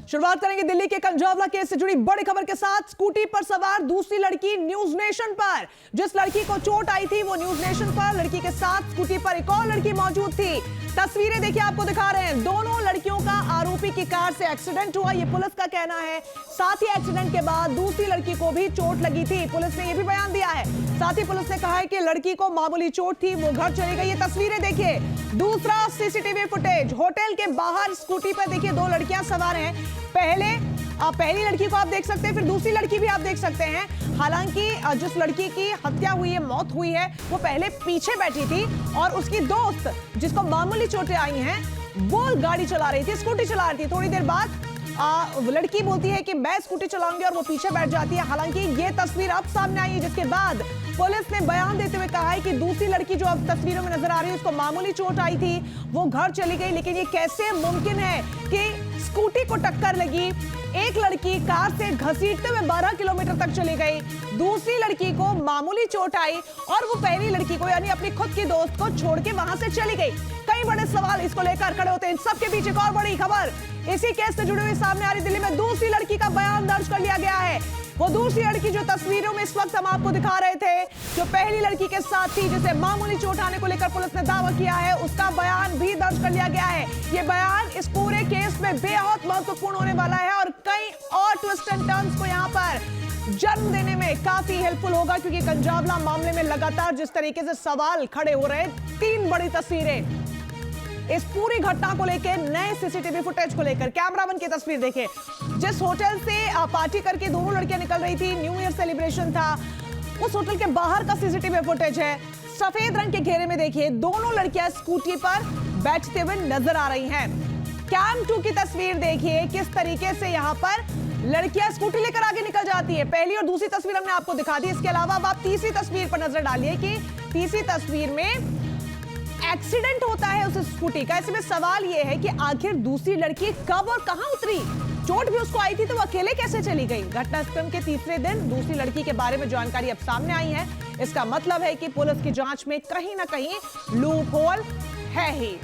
शुरुआत करेंगे दिल्ली के कंजरवला केस से जुड़ी बड़ी खबर के साथ। स्कूटी पर सवार दूसरी लड़की न्यूज नेशन पर। जिस लड़की को चोट आई थी वो न्यूज नेशन पर, लड़की के साथ स्कूटी पर एक और लड़की मौजूद थी। तस्वीरें देखिए, आपको दिखा रहे हैं। दोनों लड़कियों का आरोपी की कार से एक्सीडेंट हुआ, ये पुलिस का कहना है। साथ ही एक्सीडेंट के बाद दूसरी लड़की को भी चोट लगी थी, पुलिस ने ये भी बयान दिया है। साथ ही पुलिस ने कहा है कि लड़की को मामूली चोट थी, वो घर चली गई। ये तस्वीरें देखिए। दूसरा सीसीटीवी फुटेज, होटल के बाहर स्कूटी पर देखिए दो लड़कियां सवार हैं। पहली लड़की को आप देख सकते हैं, फिर दूसरी लड़की भी आप देख सकते हैं। हालांकि जिस लड़की की हत्या हुई है, मौत हुई है, वो पहले पीछे बैठी थी और उसकी दोस्त जिसको मामूली चोटें आई हैं वो गाड़ी चला रही थी, स्कूटी चला रही थी। थोड़ी देर बाद लड़की बोलती है कि मैं स्कूटी चलाऊंगी और वो पीछे बैठ जाती है। हालांकि ये तस्वीर अब सामने आई है, जिसके बाद पुलिस ने बयान देते हुए कहा है कि दूसरी लड़की जो अब तस्वीरों में नजर आ रही है उसको मामूली चोट आई थी, वो घर चली गई। लेकिन ये कैसे मुमकिन है कि स्कूटी को टक्कर लगी, एक लड़की कार से घसीटते हुए 12 किलोमीटर तक चली गई, दूसरी लड़की को मामूली चोट आई और वो पहली लड़की को यानी अपनी खुद की दोस्त को छोड़ के वहां से चली गई। कई बड़े सवाल इसको लेकर खड़े होते हैं। इन सबके पीछे एक और बड़ी खबर इसी केस से जुड़ी हुई सामने आ रही। दिल्ली में दूसरी लड़की का बयान दर्ज कर लिया गया है। वो दूसरी लड़की जो तस्वीरों में इस वक्त हम आपको दिखा रहे थे, जो पहली लड़की के साथ थी जिसे मामूली चोट आने को लेकर पुलिस ने दावा किया है, उसका बयान भी दर्ज कर लिया गया है। ये बयान इस पूरे केस में बेहद महत्वपूर्ण होने वाला है और कई और ट्विस्ट एंड टर्न्स को यहाँ पर जन्म देने में काफी हेल्पफुल होगा, क्योंकि कंजरवला मामले में लगातार जिस तरीके से सवाल खड़े हो रहे हैं, 3 बड़ी तस्वीरें इस पूरी घटना को लेकर, नए सीसीटीवी फुटेज को लेकर। कैमरामैन की तस्वीर देखिए, जिस होटल से पार्टी करके दोनों लड़कियां निकल रही थी, न्यू ईयर सेलिब्रेशन था, उस होटल के बाहर का सीसीटीवी फुटेज है। सफेद रंग के घेरे में देखिए दोनों लड़कियां स्कूटी पर बैठते हुए नजर आ रही हैं। कैम 2 की तस्वीर देखिए, किस तरीके से यहाँ पर लड़कियां स्कूटी लेकर आगे निकल जाती है। पहली और दूसरी तस्वीर हमने आपको दिखा दी। इसके अलावा अब आप तीसरी तस्वीर पर नजर डालिए कि तीसरी तस्वीर में एक्सीडेंट होता है उस स्कूटी का। ऐसे में सवाल यह है कि आखिर दूसरी लड़की कब और कहां उतरी? चोट भी उसको आई थी तो वो अकेले कैसे चली गई? घटनाक्रम के तीसरे दिन दूसरी लड़की के बारे में जानकारी अब सामने आई है। इसका मतलब है कि पुलिस की जांच में कहीं ना कहीं लूप होल है ही।